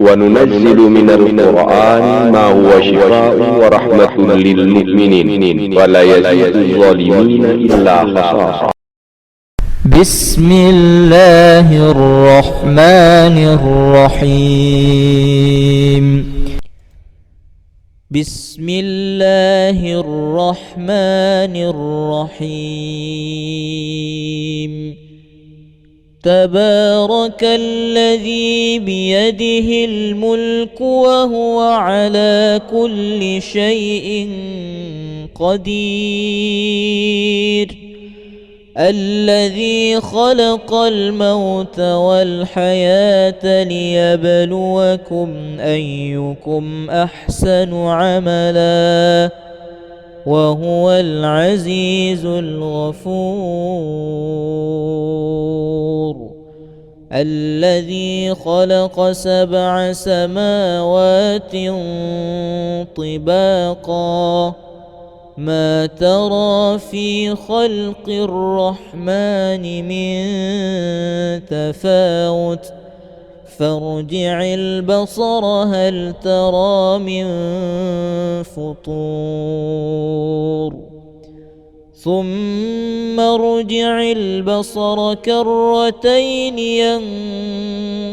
وننزل من القرآن ما هو شفاء ورحمة للمؤمنين ولا يزيد الظالمين إلا خسارا. بسم الله الرحمن الرحيم. بسم الله الرحمن الرحيم. تبارك الذي بيده الملك وهو على كل شيء قدير. الذي خلق الموت والحياة ليبلوكم أيكم أحسن عملا وهو العزيز الغفور. الذي خلق 7 سماوات طباقا ما ترى في خلق الرحمن من تفاوت فارجع البصر هل ترى من فطور ثم ارجع البصر كرتين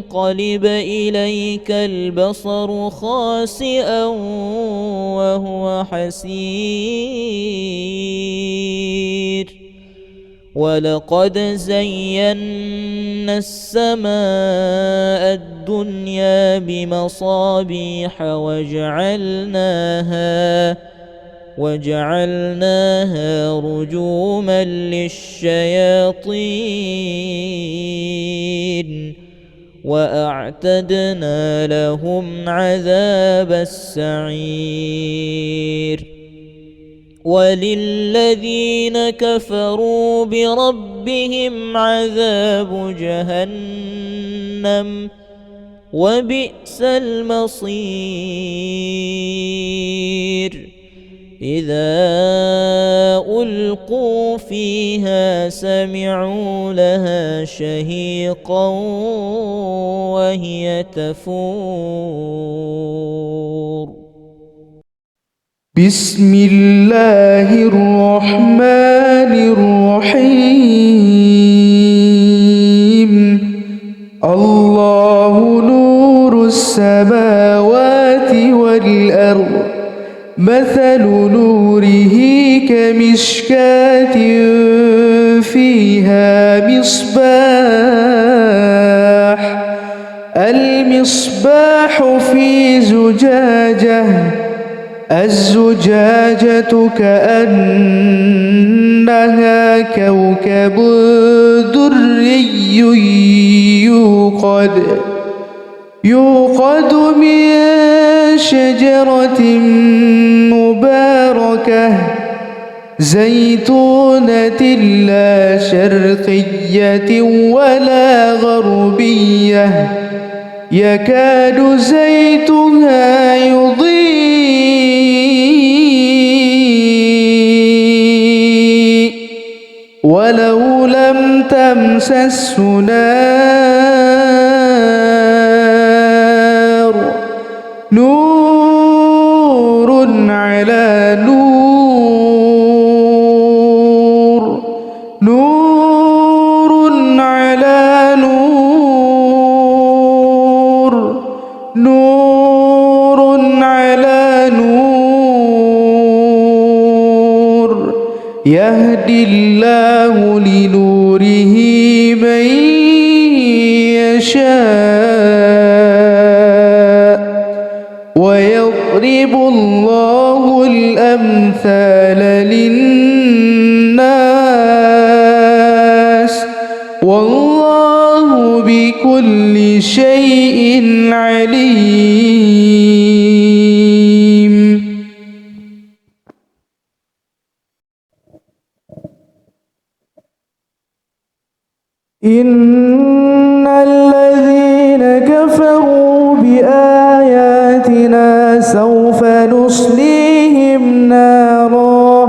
ينقلب إليك البصر خاسئا وهو حسير. ولقد زينا السماء الدنيا بمصابيح وجعلناها رجوما للشياطين وأعتدنا لهم عذاب السعير. وللذين كفروا بربهم عذاب جهنم وبئس المصير. إذا ألقوا فيها سمعوا لها شهيقا وهي تفور. بسم الله الرحمن الرحيم. الله نور السماوات والأرض مثل نوره كمشكاة فيها المصباح في زجاجة الزجاجة كأنها كوكب دري يوقد من شجرة مباركة زيتونة لا شرقية ولا غربية يكاد زيتها يضيء ولو لم تمسسه نار نور على نور نور على نور نور على نور يهدي الله لنوره من يشاء ويضرب الله الأمثال للناس والله بكل شيء عليم. إن الذين كفروا بآياتنا سوف نصليهم نارا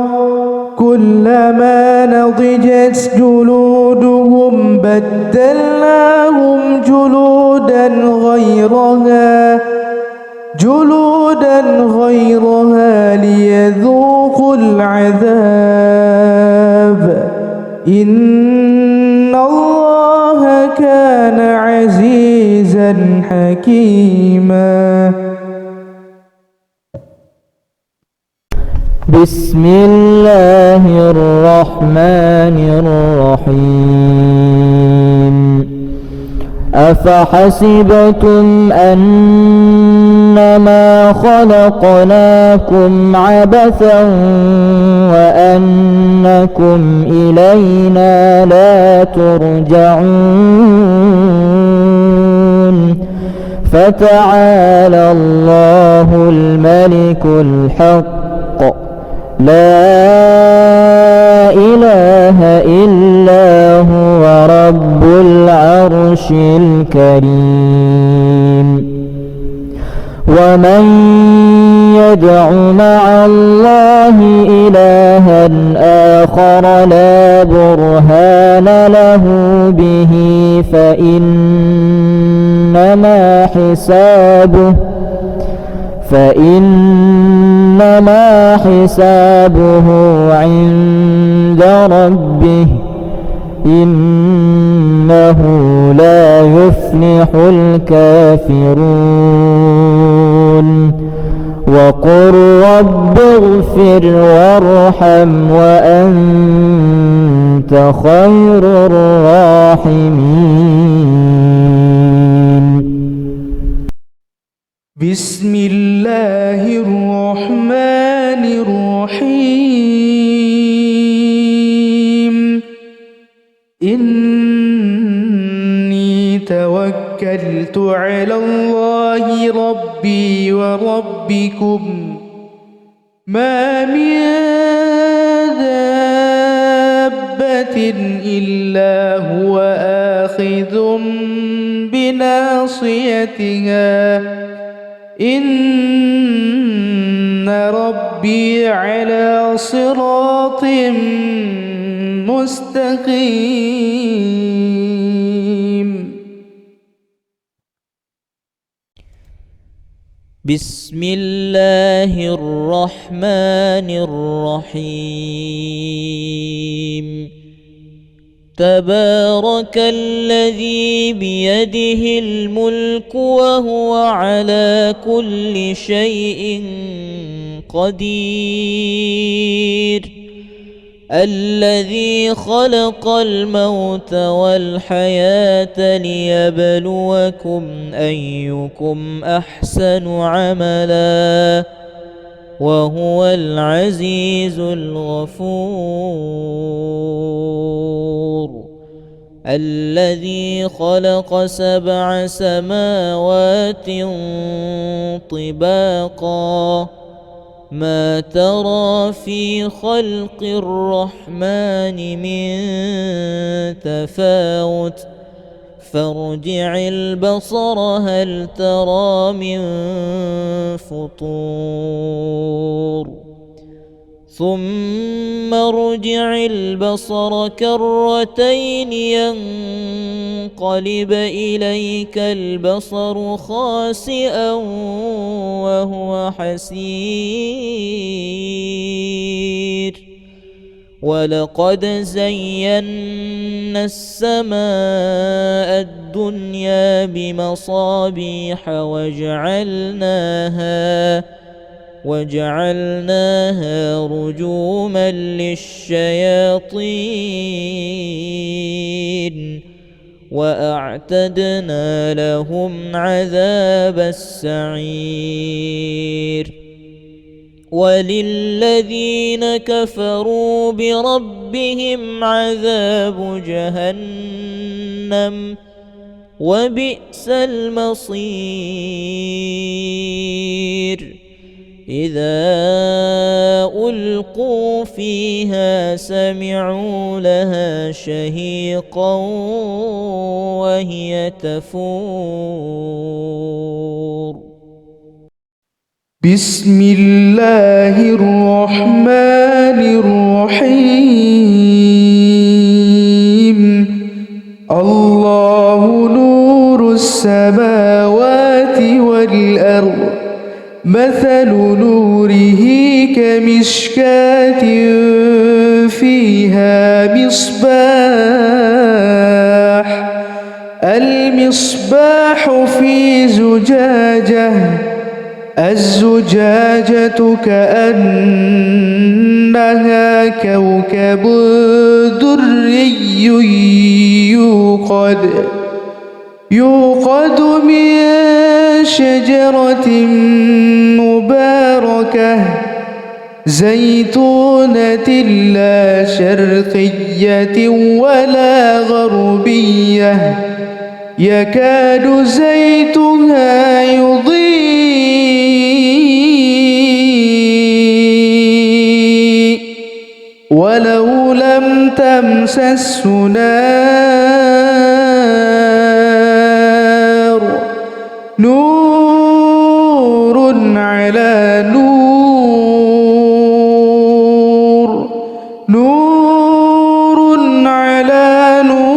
كلما نضجت جلودهم بدلناهم جلودا غيرها جلودا غيرها ليذوقوا العذاب إن الله كان عزيزا حكيما. بسم الله الرحمن الرحيم. أفحسبتم أنما خلقناكم عبثا وأنكم إلينا لا ترجعون فتعالى الله الملك الحق لا إله إلا هو رب العرش الكريم. ومن يدع مع الله إلها آخر لا برهان له به فإنما حسابه عند ربه إنه لا يفلح الكافرون. وقل رب اغفر وارحم وأنت خير الراحمين. بسم الله الرحمن الرحيم. إني توكلت على الله ربي وربكم ما من دابة إلا هو آخذ بناصيتها إن ربي على صراط مستقيم. بسم الله الرحمن الرحيم. تبارك الذي بيده الملك وهو على كل شيء قدير. الذي خلق الموت والحياة ليبلوكم أيكم أحسن عملا وهو العزيز الغفور. الذي خلق 7 سماوات طباقا ما ترى في خلق الرحمن من تفاوت فارجع البصر هل ترى من فطور ثم ارجع البصر كرتين ينقلب إليك البصر خاسئا وهو حسير. ولقد زينا السماء الدنيا بمصابيح وجعلناها رجوما للشياطين وأعتدنا لهم عذاب السعير. وللذين كفروا بربهم عذاب جهنم وبئس المصير. إذا ألقوا فيها سمعوا لها شهيقا وهي تفور. بسم الله الرحمن الرحيم. الله نور السماوات والأرض مثل نوره كمشكاة فيها مصباح المصباح في زجاجة الزجاجة كأنها كوكب دري يوقد من شجرة مباركة زيتونة لا شرقية ولا غربية يكاد زيتها يضيء ولو لم تمسسه نار نور على نور نور على نور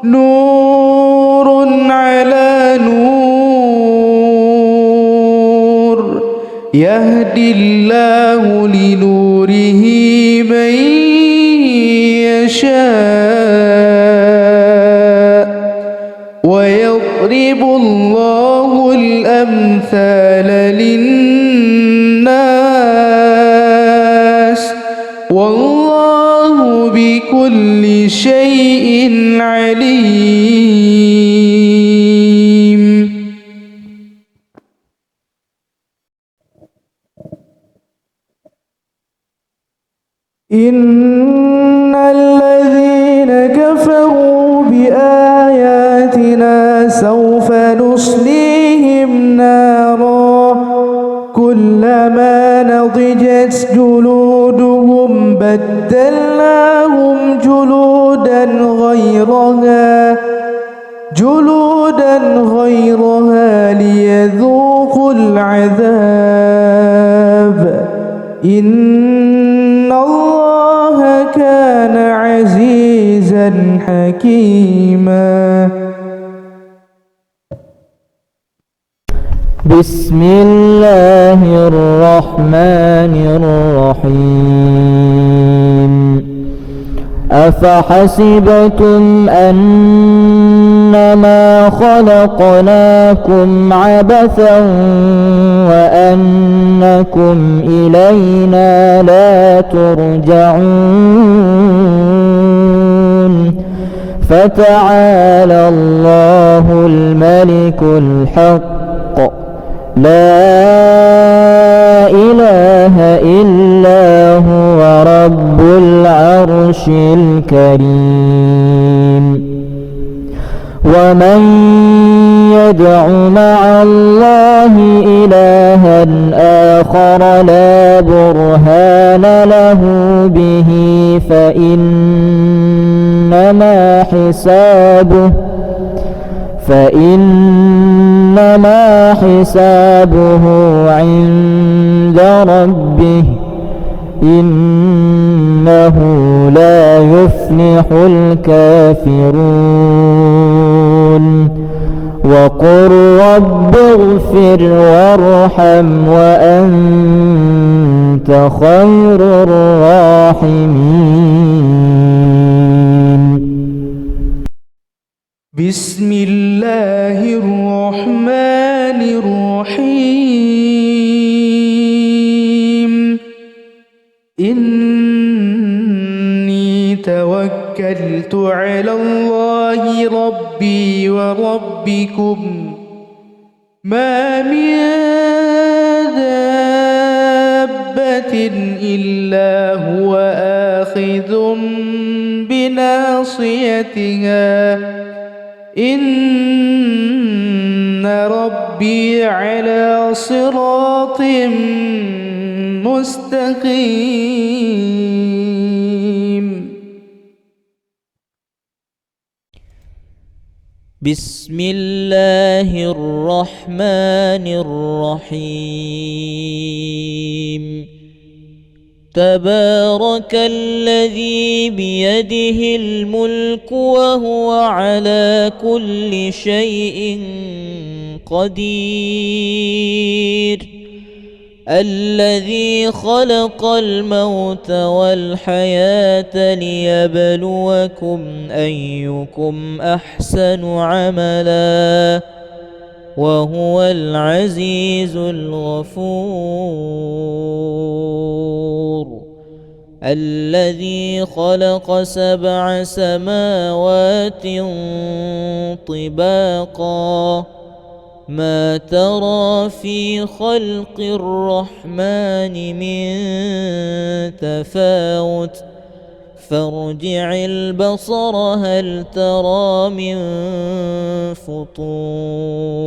نور على نور يهدي الله لنوره من يشاء ويضرب الله الأمثال للناس والله بكل شيء عليم. إن الذين كفروا بآياتنا سوف نصليهم نارا كلما نضجت جلودهم بدلناهم جلودا غيرها ليذوقوا العذاب إن الله كان عزيزا حكيما. بسم الله الرحمن الرحيم. أفحسبتم أنما خلقناكم عبثا وأنكم إلينا لا ترجعون فتعالى الله الملك الحق لا إله إلا هو رب العرش الكريم. ومن يدع مع الله إلها آخر لا برهان له به فإنما حسابه عند ربه إنه لا يفلح الكافرون. وقل رب اغفر وارحم وأنت خير الراحمين. بسم الله الرحمن الرحيم. إني توكلت على الله ربي وربكم ما من دابة إلا هو آخذ بناصيتها إن ربي على صراط مستقيم. بسم الله الرحمن الرحيم. تبارك الذي بيده الملك وهو على كل شيء قدير الذي خلق الموت والحياة ليبلوكم أيكم أحسن عملا وهو العزيز الغفور الذي خلق 7 سماوات طباقا ما ترى في خلق الرحمن من تفاوت فارجع البصر هل ترى من فطور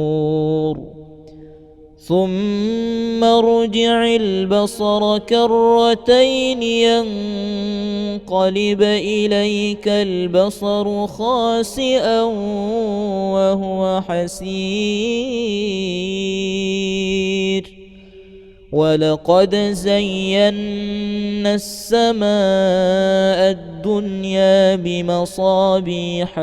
ثم ارجع البصر كرتين ينقلب إليك البصر خاسئا وهو حسير ولقد زينا السماء الدنيا بمصابيح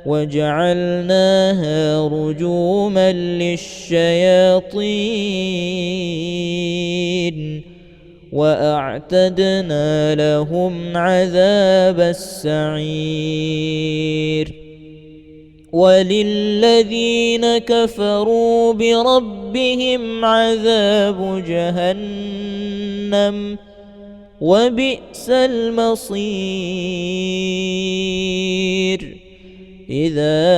وجعلناها رجوما للشياطين وأعتدنا لهم عذاب السعير وللذين كفروا بربهم عذاب جهنم وبئس المصير إذا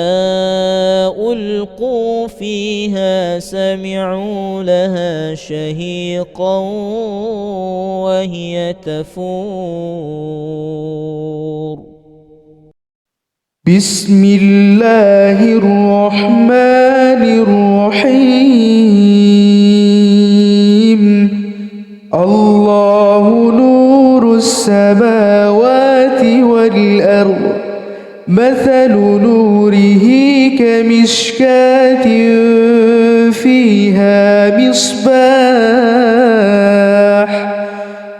ألقوا فيها سمعوا لها شهيقا وهي تفور بسم الله الرحمن الرحيم الله نور السماوات والأرض مثل نوره كمشكاة فيها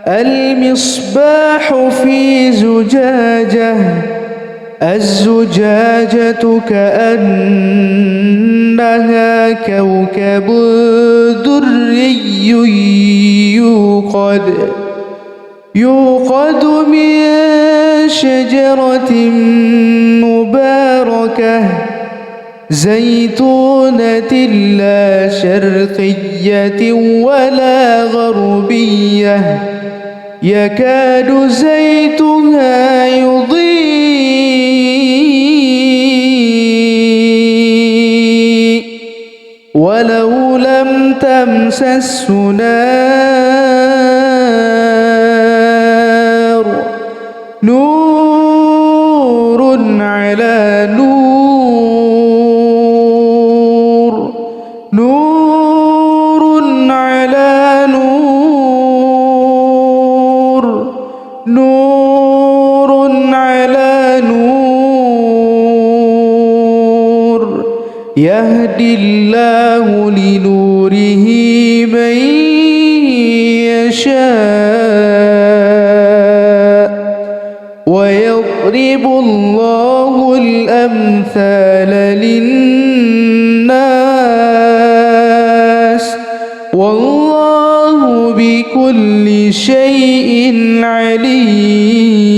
المصباح في زجاجة الزجاجة كأنها كوكب دري يوقد من شجرة مباركة زيتونة لا شرقية ولا غربية يكاد زيتها يضيء ولو لم تمسسه نار نور على نور نور على نور نور على نور يهدي الله لنوره من يشاء ويضرب الله الأمثال للناس والله بكل شيء عليم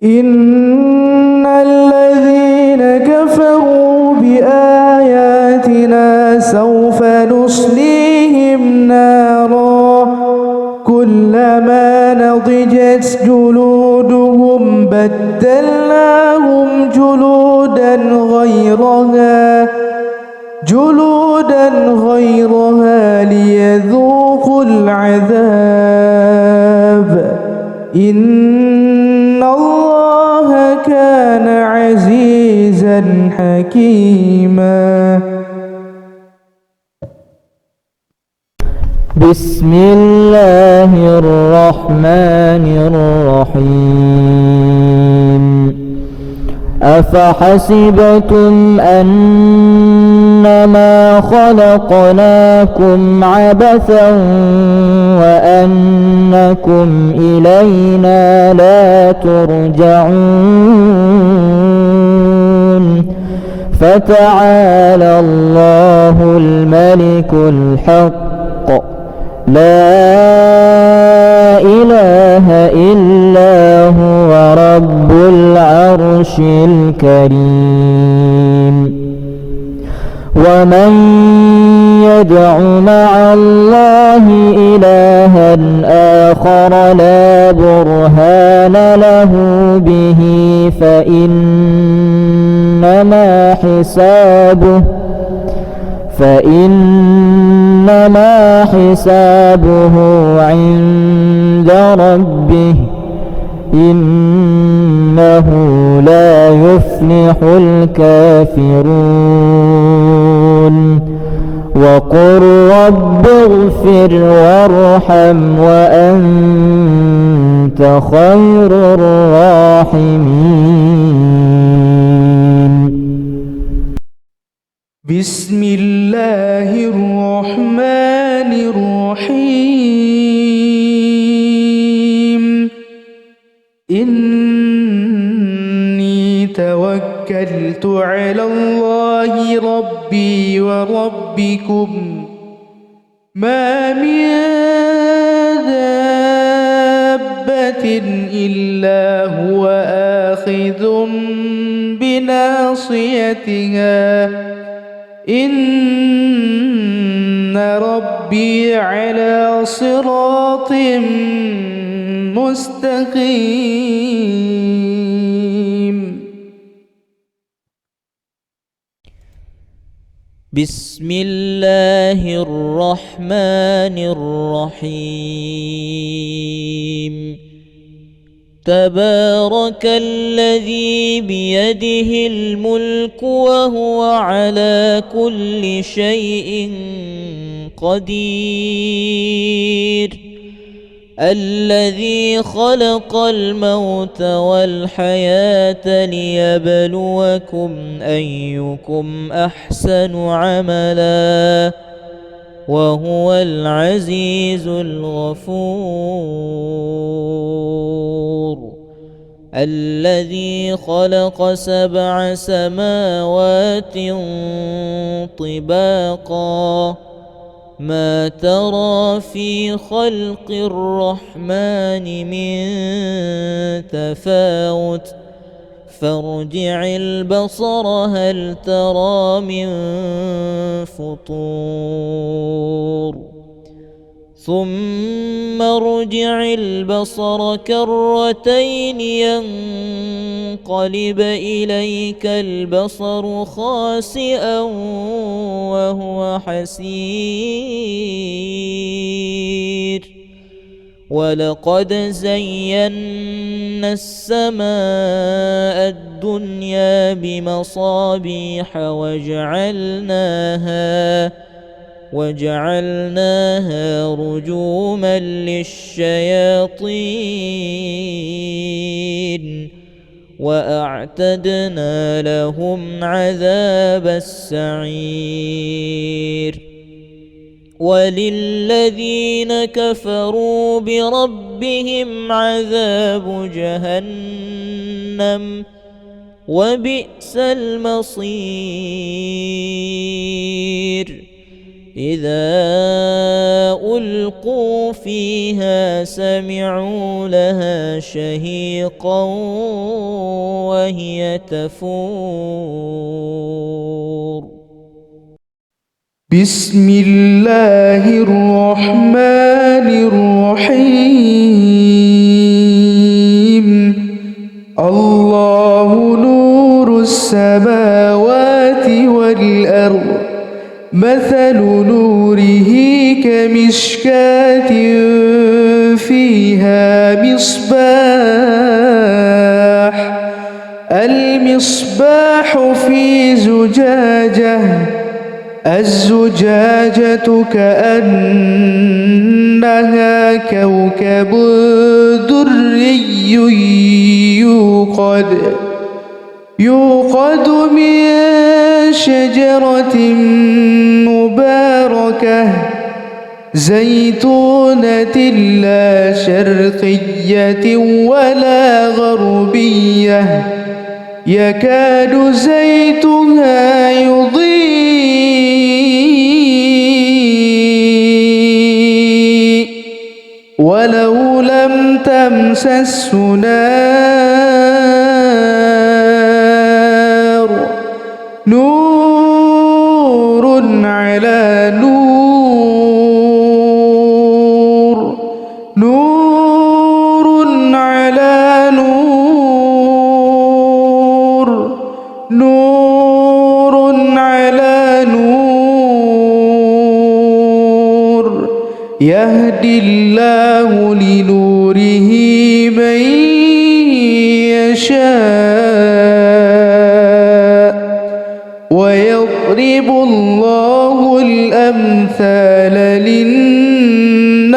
إن الذين كفروا بآياتنا سوف نصليهم نارا كلما نضجت جلودهم بدلناهم جلودا غيرها ليذوقوا العذاب إن الله كان عزيزا حكيما بسم الله الرحمن الرحيم أفحسبتم أنما خلقناكم عبثا وأنكم إلينا لا ترجعون فتعالى الله الملك الحق لا إله إلا هو رب العرش الكريم ومن يدع مع الله إلها آخر لا برهان له به فإنما حسابه عند ربه إنه لا يفلح الكافرون وقل رب اغفر وارحم وأنت خير الراحمين. بسم الله الرحمن الرحيم إني توكلت على الله ربي وربكم ما من دابة إلا هو آخذ بناصيتها إن ربي على صراط مستقيم. بسم الله الرحمن الرحيم تبارك الذي بيده الملك وهو على كل شيء قدير الذي خلق الموت والحياة ليبلوكم أيكم أحسن عملا وهو العزيز الغفور الذي خلق 7 سماوات طباقا ما ترى في خلق الرحمن من تفاوت فارجع البصر هل ترى من فطور ثم ارجع البصر كرتين ينقلب إليك البصر خاسئا وهو حسير ولقد زينا السماء الدنيا بمصابيح وجعلناها رجوما للشياطين وأعتدنا لهم عذاب السعير وللذين كفروا بربهم عذاب جهنم وبئس المصير إذا ألقوا فيها سمعوا لها شهيقا وهي تفور. بسم الله الرحمن الرحيم الله نور السماوات والأرض مثل نوره كمشكاة فيها المصباح في زجاجة الزجاجة كأنها كوكب دري يوقد من شجرة مباركة زيتونة لا شرقية ولا غربية يكاد زيتها يضيء ولو لم تمسسه نار نور على نور نور على نور نور على نور يهدي الله لنوره من يشاء ويضرب الله الأمثال للناس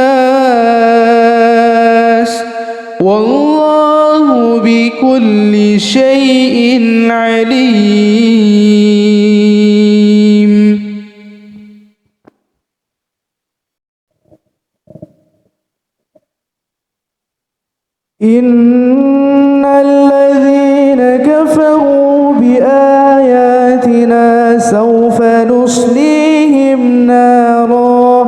والله بكل شيء عليم. إن الذين كفروا بآياتنا سوف نصليهم نارا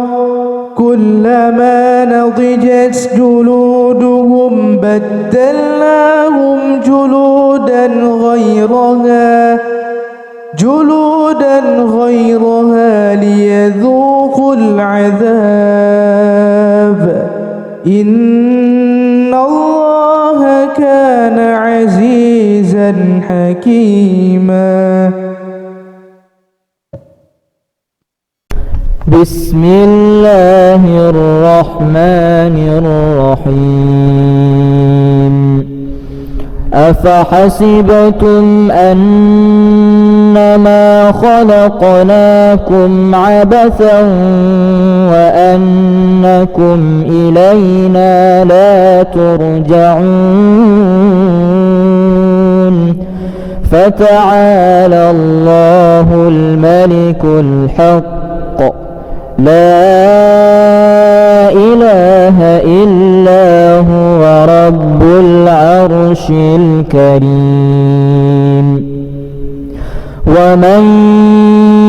كلما نضجت جلودهم بدلناهم جلودا غيرها ليذوقوا العذاب إن الله كان عزيزا حكيما. بسم الله الرحمن الرحيم. أفحسبتم أنما خلقناكم عبثا وأنكم إلينا لا ترجعون فتعالى الله الملك الحق لا إله إلا هو رب العرش الكريم. ومن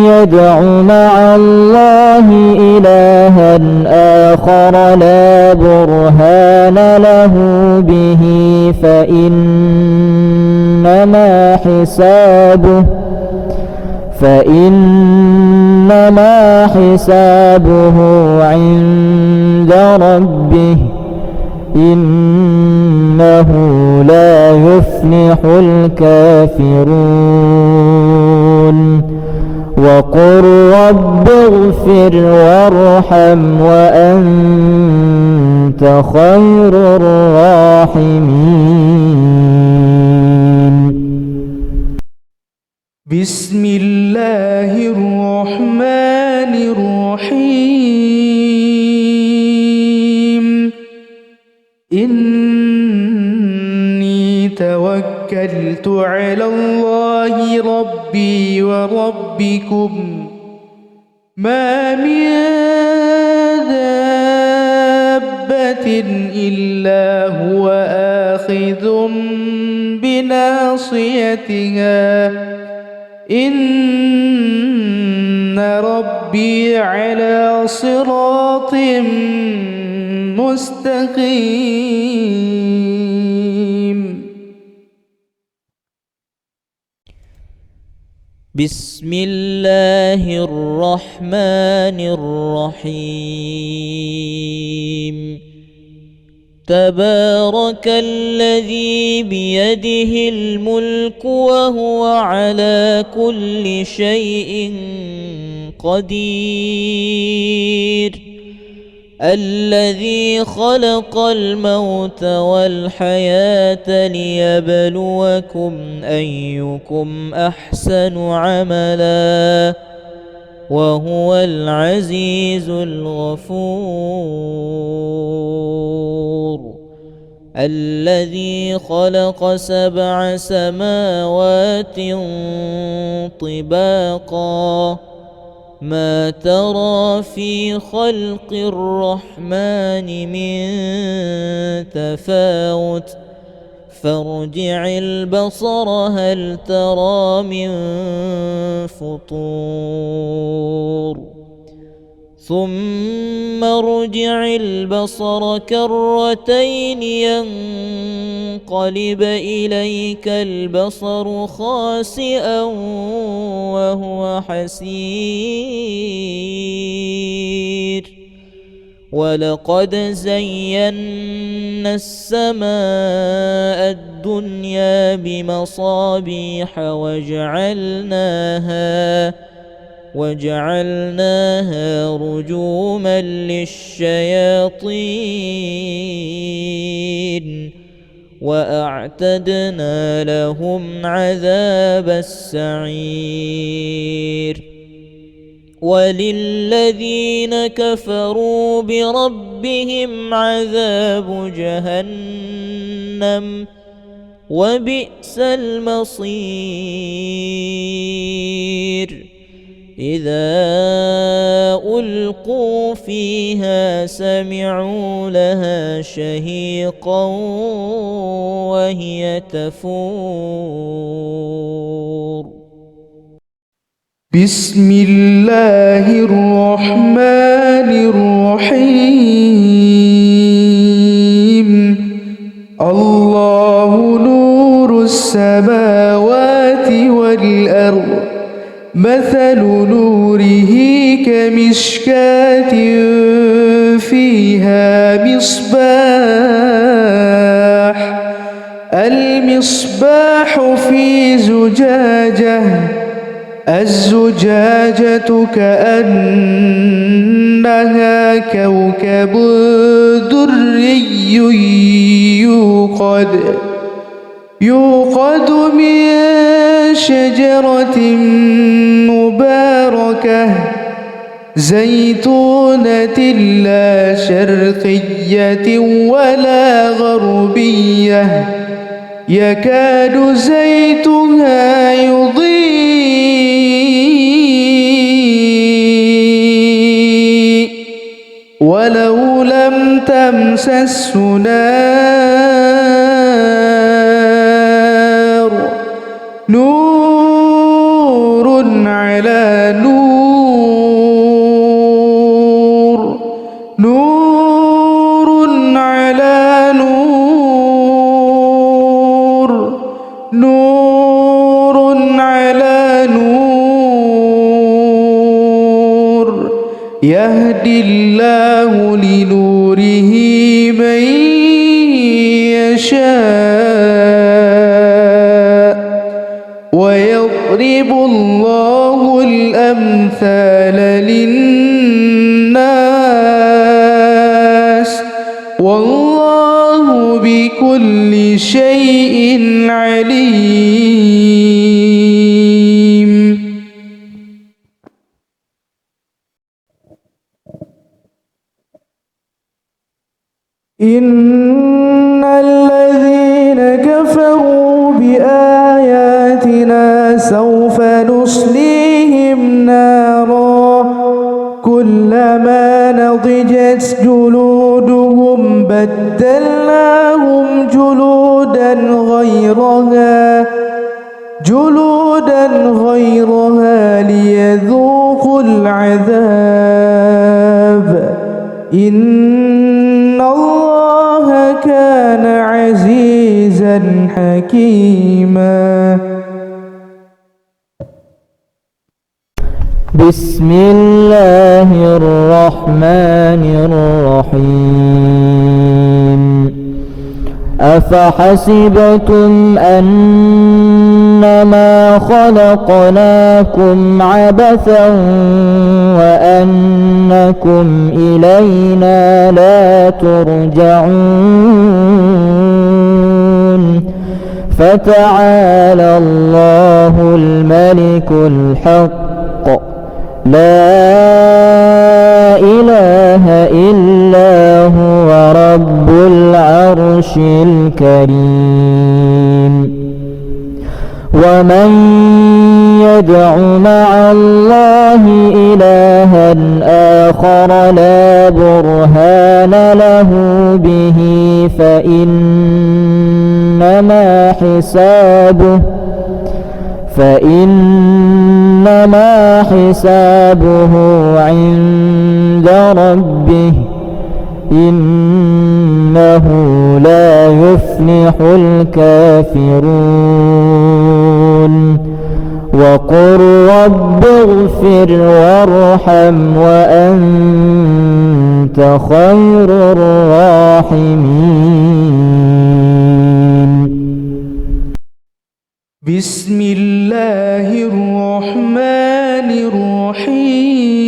يدع مع الله إلها آخر لا برهان له به فإنما حسابه عند ربه إنه لا يفلح الكافرون. وقل رب اغفر وارحم وأنت خير الراحمين. بسم الله الرحمن الرحيم. إني توكلت على الله ربي وربكم ما من دابة إلا هو آخذ بناصيتها إن ربي على صراط مستقيم. بسم الله الرحمن الرحيم. تبارك الذي بيده الملك وهو على كل شيء قدير. الذي خلق الموت والحياة ليبلوكم أيكم أحسن عملا وهو العزيز الغفور. الذي خلق 7 سماوات طباقا ما ترى في خلق الرحمن من تفاوت فارجع البصر هل ترى من فطور ثم ارجع البصر كرتين ينقلب إليك البصر خاسئا وهو حسير ولقد زينا السماء الدنيا بمصابيح وجعلناها رجوما للشياطين وأعتدنا لهم عذاب السعير وللذين كفروا بربهم عذاب جهنم وبئس المصير إذا ألقوا فيها سمعوا لها شهيقا وهي تفور بسم الله الرحمن الرحيم الله نور السماوات والأرض مثل نوره كمشكاة فيها مصباح المصباح في زجاجة الزجاجة كأنها كوكب دري يوقد من شجرة مباركة زيتونة لا شرقية ولا غربية يكاد زيتها يضيء ولو لم تمسسه نار نور على نور نور على نور نور على نور يهدي الله لنوره من يشاء ويضرب الله الأمثال للناس والله بكل شيء عليم. إن الذين كفروا بآياتنا سوف نصليهم نارا كلما نضجت جلودهم بدلناهم جلودا غيرها ليذوقوا العذاب إن الله كان عزيزا حكيما. بسم الله الرحمن الرحيم أفحسبتم أنما خلقناكم عبثا وأنكم إلينا لا ترجعون فتعالى الله الملك الحق لا إله إلا هو رب العرش العرش الكريم. ومن يدع مع الله إلها آخر لا برهان له به فإنما حسابه عند ربه إنه لا يفلح الكافرون. وقل رب اغفر وارحم وأنت خير الراحمين. بسم الله الرحمن الرحيم.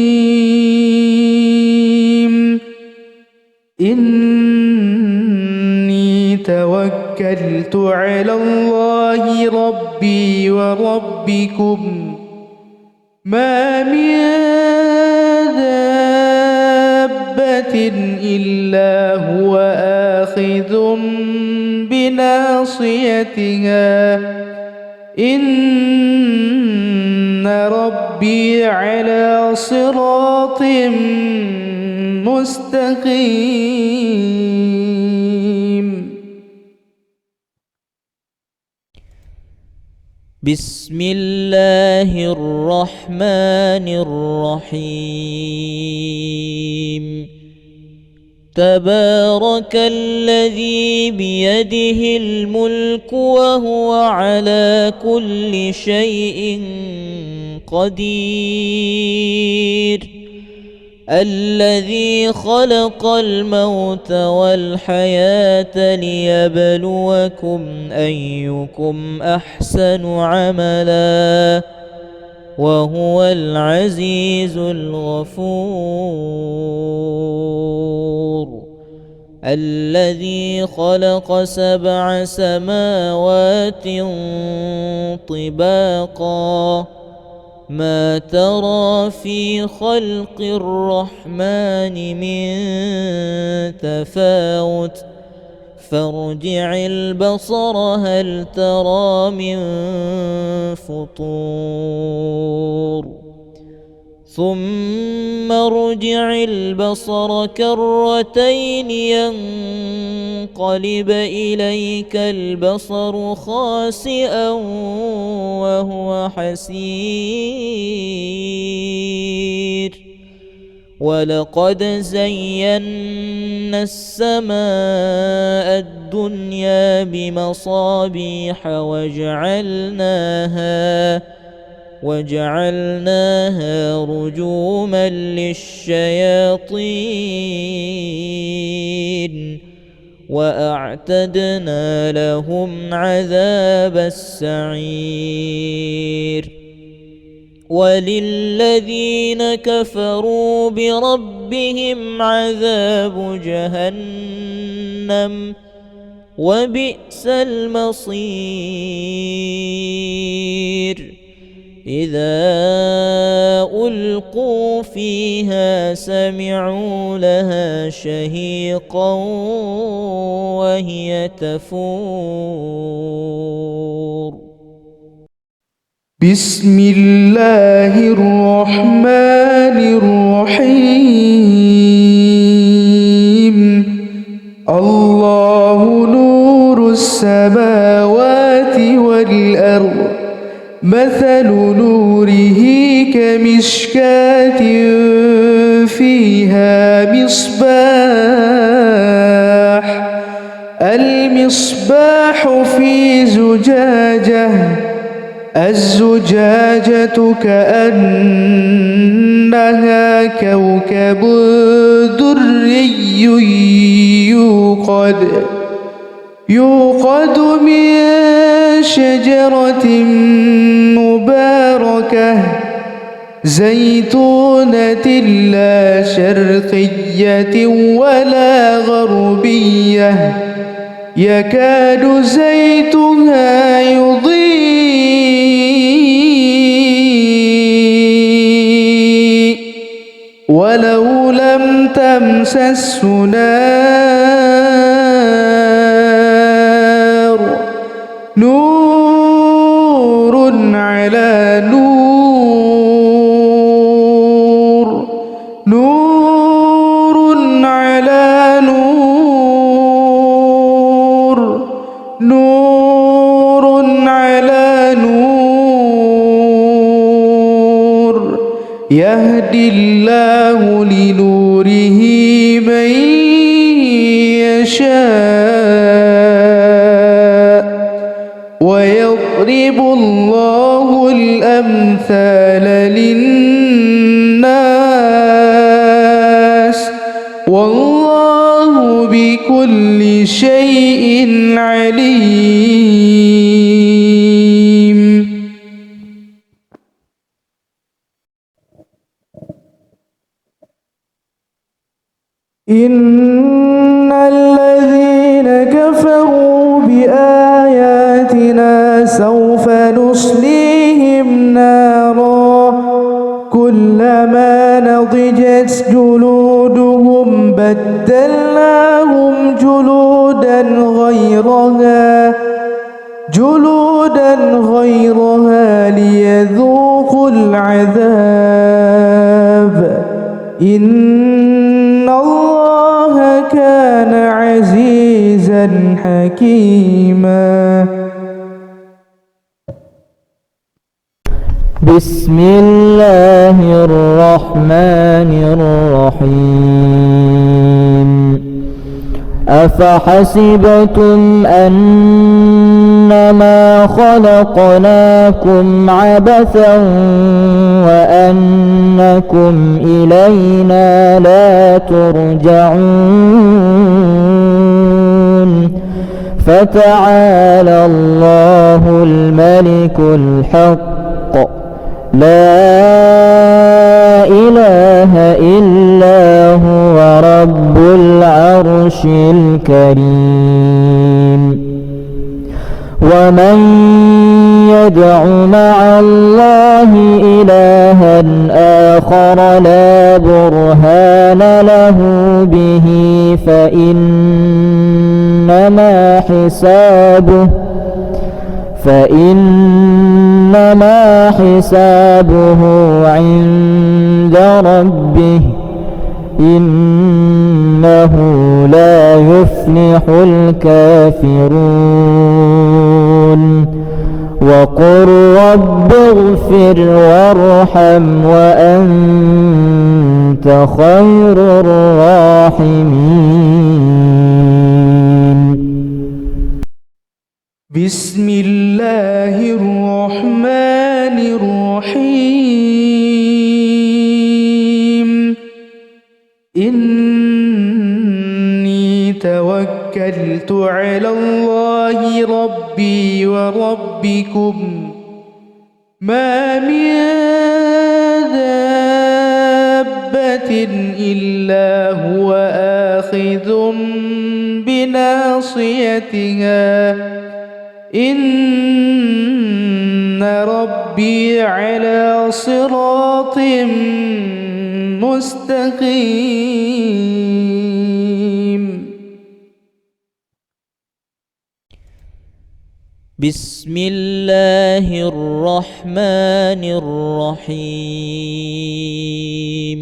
إني توكلت على الله ربي وربكم ما من دابة إلا هو آخذ بناصيتها إن ربي على صراط مستقيم. بسم الله الرحمن الرحيم. تبارك الذي بيده الملك وهو على كل شيء قدير. الذي خلق الموت والحياة ليبلوكم أيكم أحسن عملا وهو العزيز الغفور. الذي خلق 7 سماوات طباقا ما ترى في خلق الرحمن من تفاوت فارجع البصر هل ترى من فطور ثم ارجع البصر كرتين ينقلب إليك البصر خاسئا وهو حسير. ولقد زينا السماء الدنيا بمصابيح وجعلناها رجوما للشياطين وأعتدنا لهم عذاب السعير. وللذين كفروا بربهم عذاب جهنم وبئس المصير. إذا ألقوا فيها سمعوا لها شهيقا وهي تفور. بسم الله الرحمن الرحيم. الله نور السماوات والأرض مثل نوره كمشكاة فيها المصباح في زجاجة الزجاجة كأنها كوكب دري يوقد من شجرة مباركة زيتونة لا شرقية ولا غربية يكاد زيتها يضيء ولو لم تمسسه نار على نور، نور على نور، يهدي الله لنوره من يشاء ويضرب الله الأمثال للناس والله بكل شيء عليم. إن الذين كفروا بآياتنا سوف نصليهم نارا كلما نضجت جلودهم بدلناهم جلودا غيرها ليذوقوا العذاب إن الله كان عزيزا حكيما. بسم الله الرحمن الرحيم. أفحسبتم أنما خلقناكم عبثا وأنكم إلينا لا ترجعون فتعالى الله الملك الحق لا إله إلا هو رب العرش الكريم. ومن يدع مع الله إلها آخر لا برهان له به فإنما حسابه عند ربه إنه لا يفلح الكافرون. وقل رب اغفر وارحم وأنت خير الراحمين. بسم الله الرحمن الرحيم. إني توكلت على الله ربي وربكم ما من دابة إلا هو آخذ بناصيتها إن ربي على صراط مستقيم. بسم الله الرحمن الرحيم.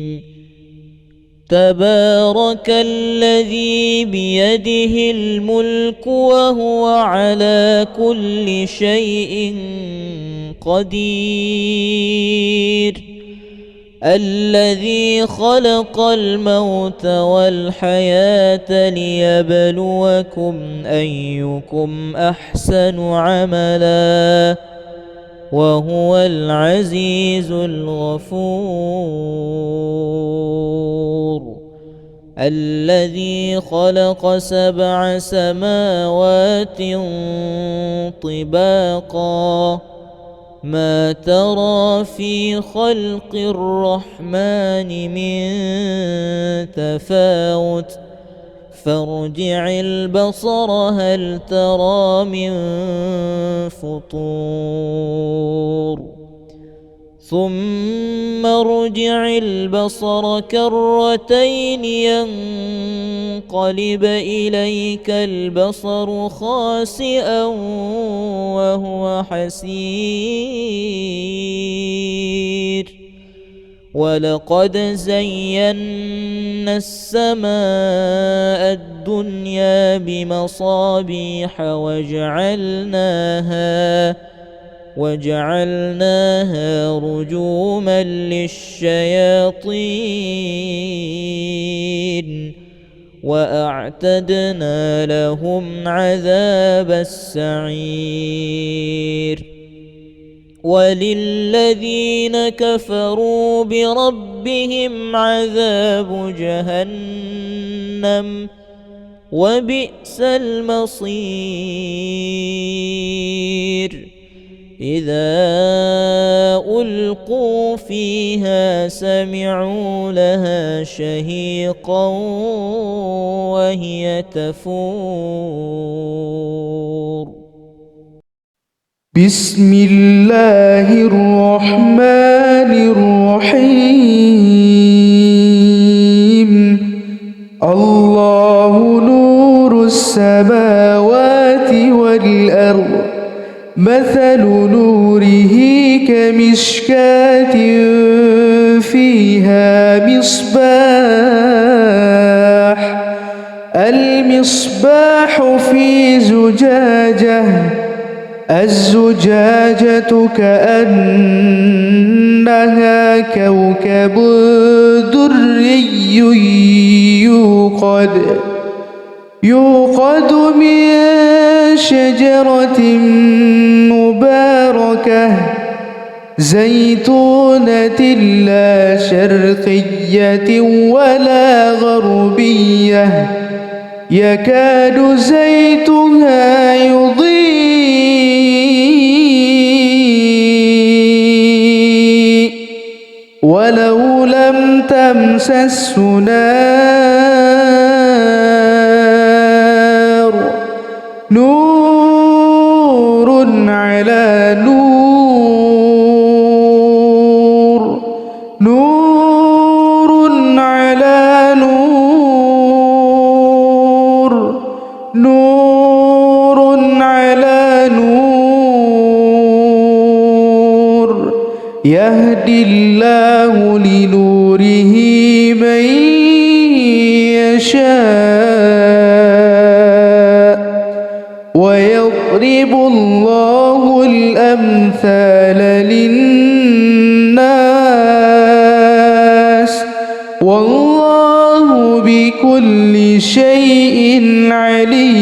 تبارك الذي بيده الملك وهو على كل شيء قدير. الذي خلق الموت والحياة ليبلوكم أيكم أحسن عملا وهو العزيز الغفور. الذي خلق 7 سماوات طباقا ما ترى في خلق الرحمن من تفاوت فارجع البصر هل ترى من فطور ثم ارجع البصر كرتين ينقلب إليك البصر خاسئا وهو حسير ولقد زينا السماء الدنيا بمصابيح وجعلناها رجوما للشياطين وأعتدنا لهم عذاب السعير وللذين كفروا بربهم عذاب جهنم وبئس المصير إذا ألقوا فيها سمعوا لها شهيقا وهي تفور بسم الله الرحمن الرحيم الله نور السماوات والأرض مثل نوره كمشكاة فيها المصباح في زجاجة الزجاجة كأنها كوكب دري يوقد من شجرة مباركة زيتونة لا شرقية ولا غربية يكاد زيتها يضيء ولو لم تمسسه نار نور على نور نور على نور نور على نور يهدي الله لنوره من يشاء ويضرب الله الأمثال للناس والله بكل شيء عليم.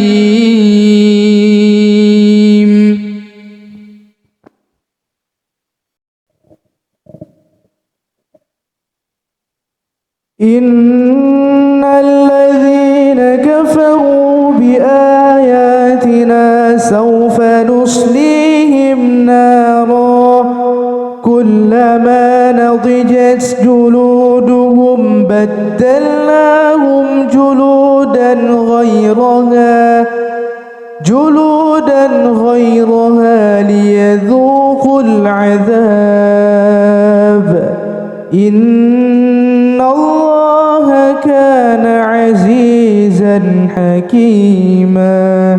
إن الذين كفروا بآياتنا سوف نصليهم نارا كلما نضجت جلودهم بدلناهم جلودا غيرها ليذوقوا العذاب إن الله كان عزيزا حكيما.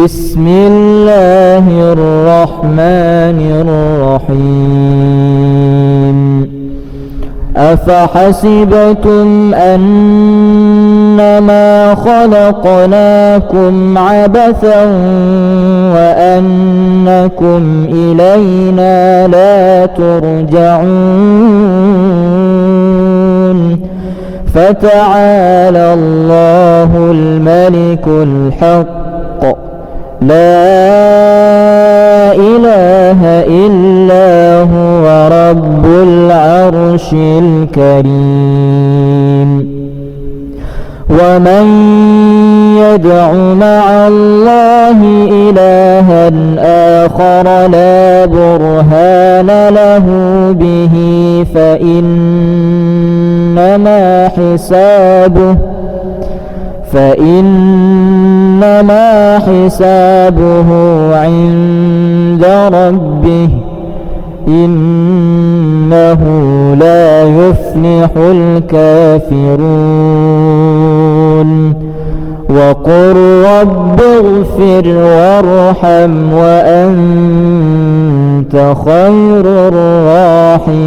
بسم الله الرحمن الرحيم أفحسبتم أنما خلقناكم عبثا وأنكم إلينا لا ترجعون فتعالى الله الملك الحق لا إله إلا هو رب العرش الكريم. ومن يدع مع الله إلها آخر لا برهان له به فإنما حسابه عند ربه إنه لا يفلح الكافرون. وقل رب اغفر وارحم وأنت وأنت خير الراحمين.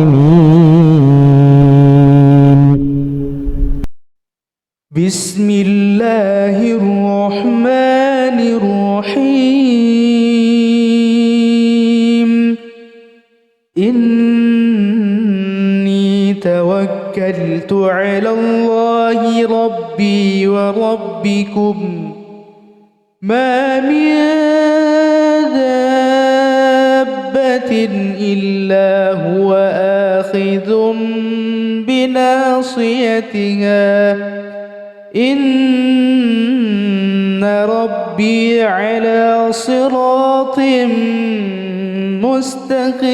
بسم الله الرحمن الرحيم. إني توكلت على الله ربي وربكم ما من دابة إلا هو آخذ بناصيتها إن ربي على صراط مستقيم.